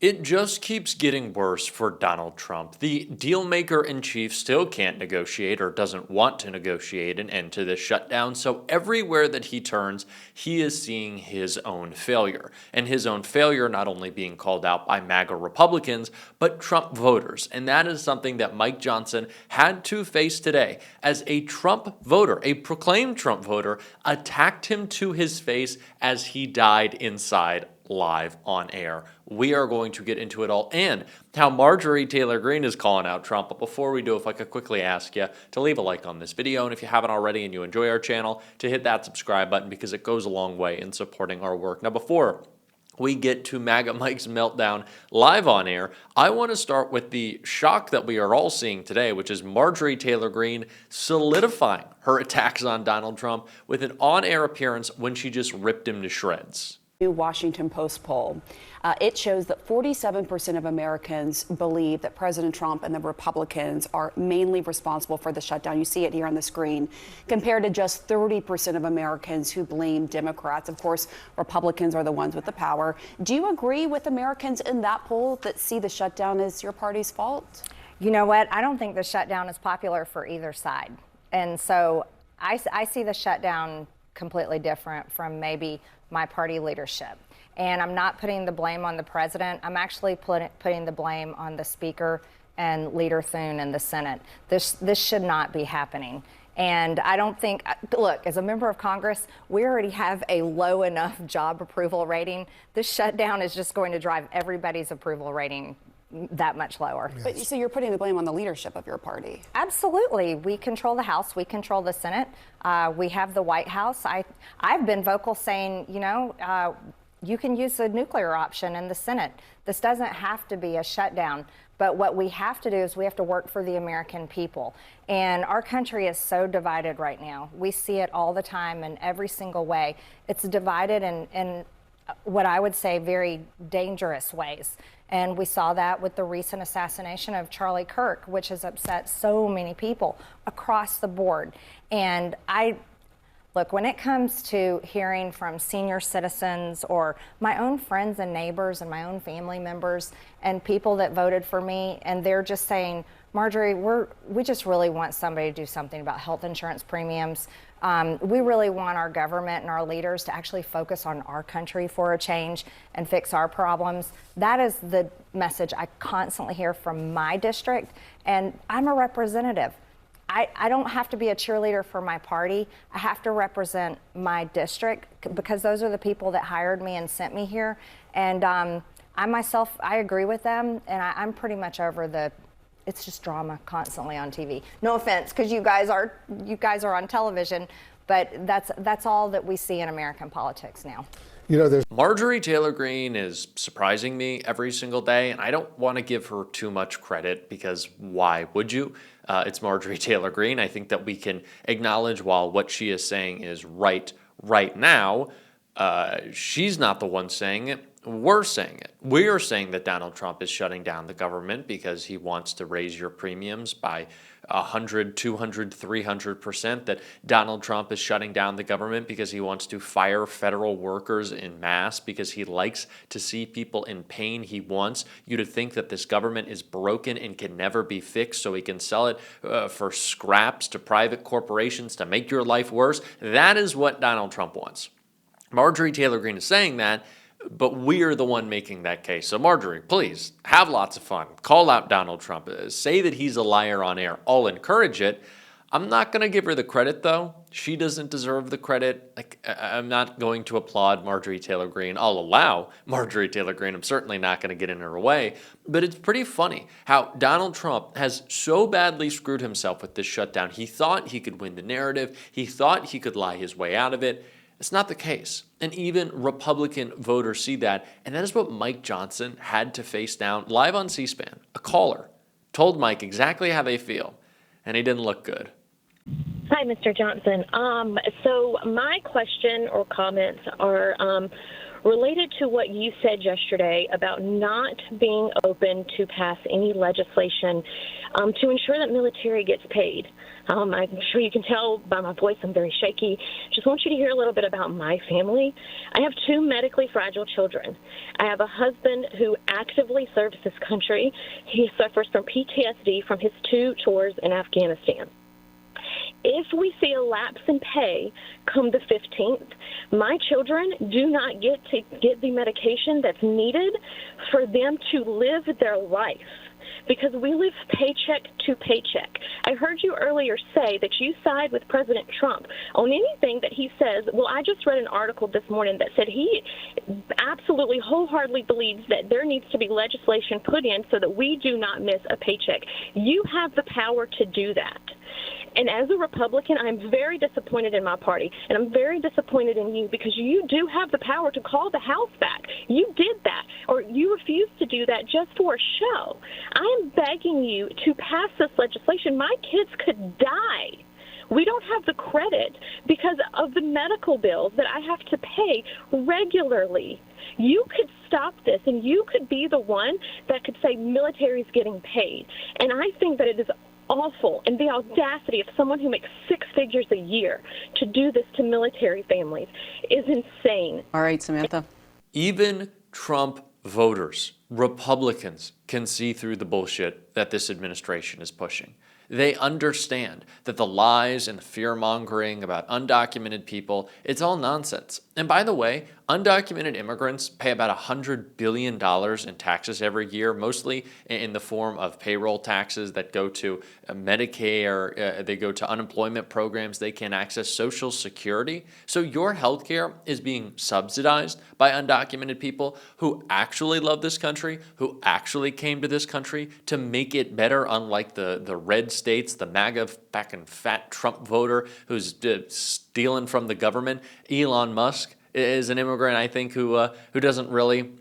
It just keeps getting worse for Donald Trump. The dealmaker-in-chief still can't negotiate or doesn't want to negotiate an end to this shutdown, so everywhere that he turns, he is seeing his own failure. And his own failure not only being called out by MAGA Republicans, but Trump voters. And that is something that Mike Johnson had to face today as a Trump voter, a proclaimed Trump voter, attacked him to his face as he died inside live on air. We are going to get into it all and how Marjorie Taylor Greene is calling out Trump. But before we do, if I could quickly ask you to leave a like on this video, and if you haven't already and you enjoy our channel, to hit that subscribe button because it goes a long way in supporting our work. Now, before we get to MAGA Mike's meltdown live on air, I want to start with the shock that we are all seeing today, which is Marjorie Taylor Greene solidifying her attacks on Donald Trump with an on-air appearance when she just ripped him to shreds. New Washington Post poll. It shows that 47% of Americans believe that President Trump and the Republicans are mainly responsible for the shutdown. You see it here on the screen, compared to just 30% of Americans who blame Democrats. Of course, Republicans are the ones with the power. Do you agree with Americans in that poll that see the shutdown as your party's fault? You know what? I don't think the shutdown is popular for either side. And so I see the shutdown completely different from maybe my party leadership. And I'm not putting the blame on the president. I'm actually putting the blame on the speaker and Leader Thune in the Senate. This should not be happening. And I don't think, look, as a member of Congress, we already have a low enough job approval rating. This shutdown is just going to drive everybody's approval rating that much lower. Yes. But so you're putting the blame on the leadership of your party? Absolutely. We control the House. We control the Senate. We have the White House. I've been vocal saying, you know, you can use the nuclear option in the Senate. This doesn't have to be a shutdown. But what we have to do is we have to work for the American people. And our country is so divided right now. We see it all the time in every single way. It's divided in what I would say very dangerous ways. And we saw that with the recent assassination of Charlie Kirk, which has upset so many people across the board. And look, when it comes to hearing from senior citizens or my own friends and neighbors and my own family members and people that voted for me, and they're just saying, Marjorie, we just really want somebody to do something about health insurance premiums. We really want our government and our leaders to actually focus on our country for a change and fix our problems. That is the message I constantly hear from my district, and I'm a representative. I don't have to be a cheerleader for my party. I have to represent my district because those are the people that hired me and sent me here. And I myself, I agree with them, and I'm pretty much over it's just drama constantly on TV. No offense, because you guys are on television, but that's all that we see in American politics now. You know, Marjorie Taylor Greene is surprising me every single day, and I don't want to give her too much credit because why would you? It's Marjorie Taylor Greene. I think that we can acknowledge while what she is saying is right now, she's not the one saying it. We're saying it. We are saying that Donald Trump is shutting down the government because he wants to raise your premiums by 100, 200, 300%, that Donald Trump is shutting down the government because he wants to fire federal workers en masse because he likes to see people in pain. He wants you to think that this government is broken and can never be fixed so he can sell it for scraps to private corporations to make your life worse. That is what Donald Trump wants. Marjorie Taylor Greene is saying that, but we're the one making that case. So Marjorie, please have lots of fun. Call out Donald Trump. Say that he's a liar on air. I'll encourage it. I'm not going to give her the credit, though. She doesn't deserve the credit. I'm not going to applaud Marjorie Taylor Greene. I'll allow Marjorie Taylor Greene. I'm certainly not going to get in her way. But it's pretty funny how Donald Trump has so badly screwed himself with this shutdown. He thought he could win the narrative. He thought he could lie his way out of it. It's not the case. And even Republican voters see that. And that is what Mike Johnson had to face down live on C-SPAN. A caller told Mike exactly how they feel, and he didn't look good. Hi, Mr. Johnson. So my question or comments are related to what you said yesterday about not being open to pass any legislation to ensure that military gets paid. I'm sure you can tell by my voice I'm very shaky. Just want you to hear a little bit about my family. I have 2 medically fragile children. I have a husband who actively serves this country. He suffers from PTSD from his 2 tours in Afghanistan. If we see a lapse in pay come the 15th, my children do not get to get the medication that's needed for them to live their life, because we live paycheck to paycheck. I heard you earlier say that you side with President Trump on anything that he says. Well, I just read an article this morning that said he absolutely wholeheartedly believes that there needs to be legislation put in so that we do not miss a paycheck. You have the power to do that. And as a Republican, I'm very disappointed in my party, and I'm very disappointed in you, because you do have the power to call the House back. You did that, or you refused to do that just for a show. I am begging you to pass this legislation. My kids could die. We don't have the credit because of the medical bills that I have to pay regularly. You could stop this, and you could be the one that could say military's getting paid. And I think that it is awful, and the audacity of someone who makes 6 figures a year to do this to military families is insane. All right, Samantha. Even Trump voters, Republicans, can see through the bullshit that this administration is pushing. They understand that the lies and the fear-mongering about undocumented people, it's all nonsense. And by the way, undocumented immigrants pay about $100 billion in taxes every year, mostly in the form of payroll taxes that go to Medicare, they go to unemployment programs, they can access Social Security. So your health care is being subsidized by undocumented people who actually love this country, who actually came to this country to make it better, unlike the red states, the MAGA fucking fat Trump voter who's stealing from the government. Elon Musk is an immigrant, I think, who doesn't really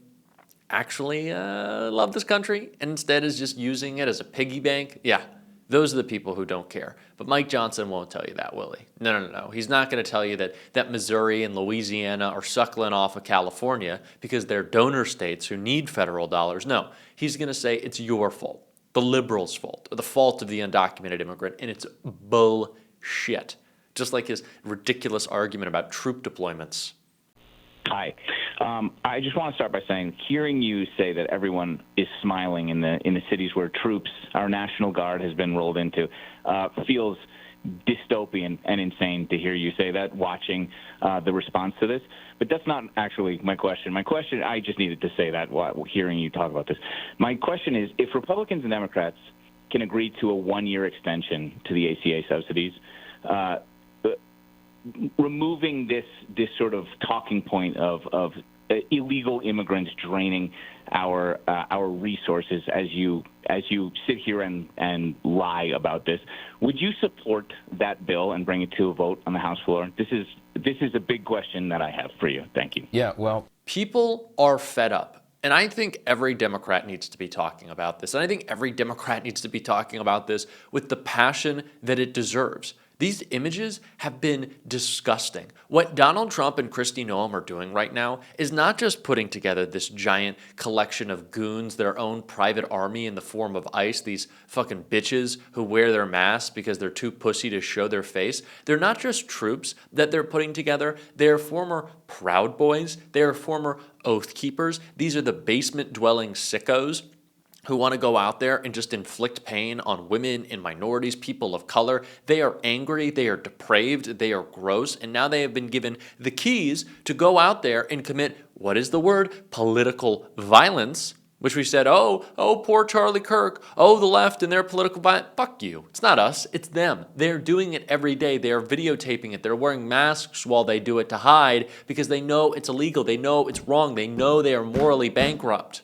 actually love this country and instead is just using it as a piggy bank. Yeah, those are the people who don't care. But Mike Johnson won't tell you that, will he? No. He's not going to tell you that Missouri and Louisiana are suckling off of California because they're donor states who need federal dollars. No, he's going to say it's your fault, the liberals' fault, or the fault of the undocumented immigrant, and it's bullshit. Just like his ridiculous argument about troop deployments. Hi. I just want to start by saying, hearing you say that everyone is smiling in the cities where troops, our National Guard, has been rolled into, feels dystopian and insane to hear you say that, watching the response to this. But that's not actually my question. My question, I just needed to say that while hearing you talk about this. My question is, if Republicans and Democrats can agree to a 1-year extension to the ACA subsidies, removing this sort of talking point of illegal immigrants draining our resources, as you sit here and lie about this, would you support that bill and bring it to a vote on the House floor? This is a big question that I have for you. Thank you. Yeah, well, people are fed up. And I think every Democrat needs to be talking about this. And I think every Democrat needs to be talking about this with the passion that it deserves. These images have been disgusting. What Donald Trump and Kristi Noem are doing right now is not just putting together this giant collection of goons, their own private army in the form of ICE, these fucking bitches who wear their masks because they're too pussy to show their face. They're not just troops that they're putting together. They're former Proud Boys. They're former Oath Keepers. These are the basement-dwelling sickos who want to go out there and just inflict pain on women and minorities, people of color. They are angry, they are depraved, they are gross, and now they have been given the keys to go out there and commit, what is the word? Political violence, which we said, oh, poor Charlie Kirk, oh, the left and their political violence. Fuck you. It's not us, it's them. They're doing it every day. They are videotaping it. They're wearing masks while they do it to hide because they know it's illegal. They know it's wrong. They know they are morally bankrupt.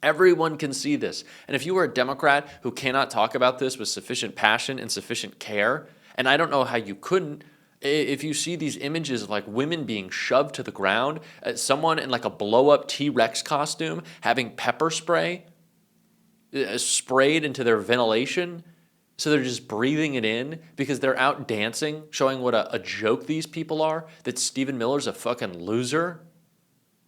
Everyone can see this. And if you are a Democrat who cannot talk about this with sufficient passion and sufficient care, and I don't know how you couldn't, if you see these images of like women being shoved to the ground, someone in like a blow-up T-Rex costume having pepper spray sprayed into their ventilation, so they're just breathing it in because they're out dancing, showing what a joke these people are, that Stephen Miller's a fucking loser.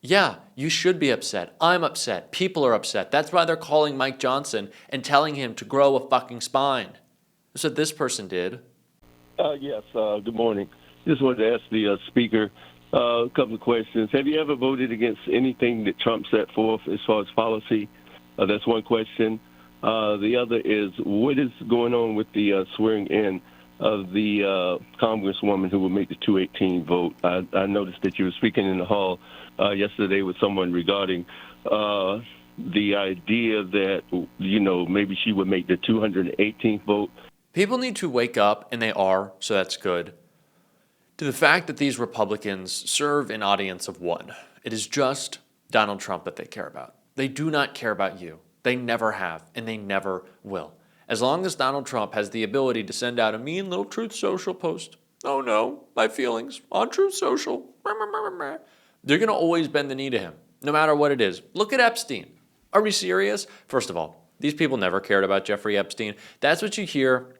Yeah, you should be upset. I'm upset. People are upset. That's why they're calling Mike Johnson and telling him to grow a fucking spine. That's what this person did. Yes, good morning. Just wanted to ask the speaker a couple of questions. Have you ever voted against anything that Trump set forth as far as policy? That's one question. The other is, what is going on with the swearing in of the congresswoman who will make the 218 vote? I noticed that you were speaking in the hall yesterday with someone regarding the idea that, maybe she would make the 218th vote. People need to wake up, and they are, so that's good, to the fact that these Republicans serve an audience of one. It is just Donald Trump that they care about. They do not care about you. They never have, and they never will. As long as Donald Trump has the ability to send out a mean little Truth Social post, oh no, my feelings on Truth Social, they're going to always bend the knee to him, no matter what it is. Look at Epstein. Are we serious? First of all, these people never cared about Jeffrey Epstein. That's what you hear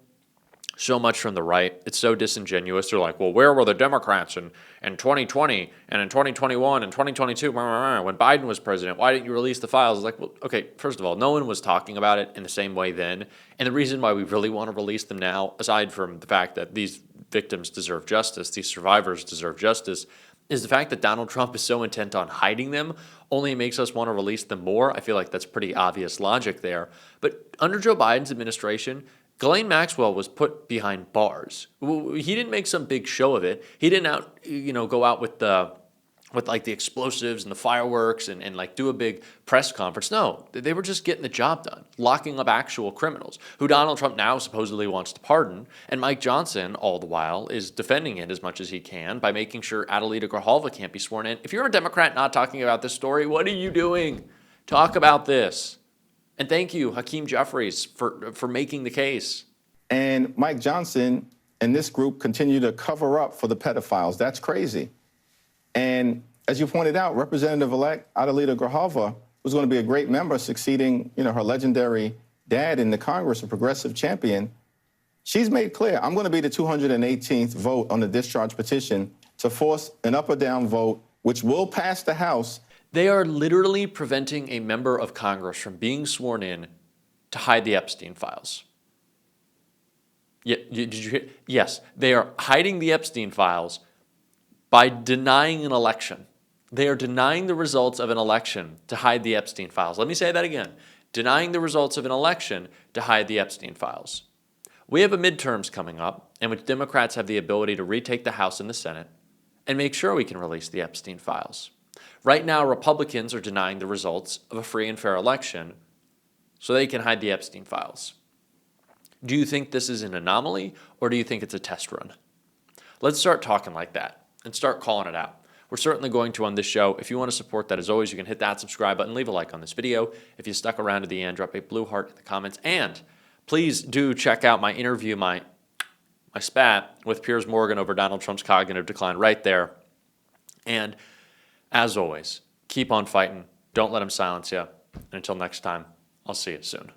so much from the right. It's so disingenuous. They're like, well, where were the Democrats in 2020 and in 2021 and 2022 when Biden was president? Why didn't you release the files? It's like, well, okay, first of all, no one was talking about it in the same way then. And the reason why we really want to release them now, aside from the fact that these victims deserve justice, these survivors deserve justice, is the fact that Donald Trump is so intent on hiding them only makes us want to release them more. I feel like that's pretty obvious logic there. But under Joe Biden's administration, Ghislaine Maxwell was put behind bars. He didn't make some big show of it. He didn't go out with the explosives and the fireworks and like do a big press conference. No, they were just getting the job done, locking up actual criminals who Donald Trump now supposedly wants to pardon. And Mike Johnson, all the while, is defending it as much as he can by making sure Adelita Grijalva can't be sworn in. If you're a Democrat not talking about this story, what are you doing? Talk about this. And thank you, Hakeem Jeffries, for making the case. And Mike Johnson and this group continue to cover up for the pedophiles. That's crazy. And as you pointed out, Representative-elect Adelita Grijalva was going to be a great member, succeeding, her legendary dad in the Congress, a progressive champion. She's made clear, I'm going to be the 218th vote on the discharge petition to force an up or down vote, which will pass the House. They are literally preventing a member of Congress from being sworn in to hide the Epstein files. Did you hear? Yes, they are hiding the Epstein files by denying an election. They are denying the results of an election to hide the Epstein files. Let me say that again. Denying the results of an election to hide the Epstein files. We have a midterms coming up in which Democrats have the ability to retake the House and the Senate and make sure we can release the Epstein files. Right now, Republicans are denying the results of a free and fair election so they can hide the Epstein files. Do you think this is an anomaly, or do you think it's a test run? Let's start talking like that and start calling it out. We're certainly going to on this show. If you want to support that, as always, you can hit that subscribe button, leave a like on this video. If you stuck around to the end, drop a blue heart in the comments. And please do check out my interview, my spat with Piers Morgan over Donald Trump's cognitive decline right there. And as always, keep on fighting. Don't let them silence you. And until next time, I'll see you soon.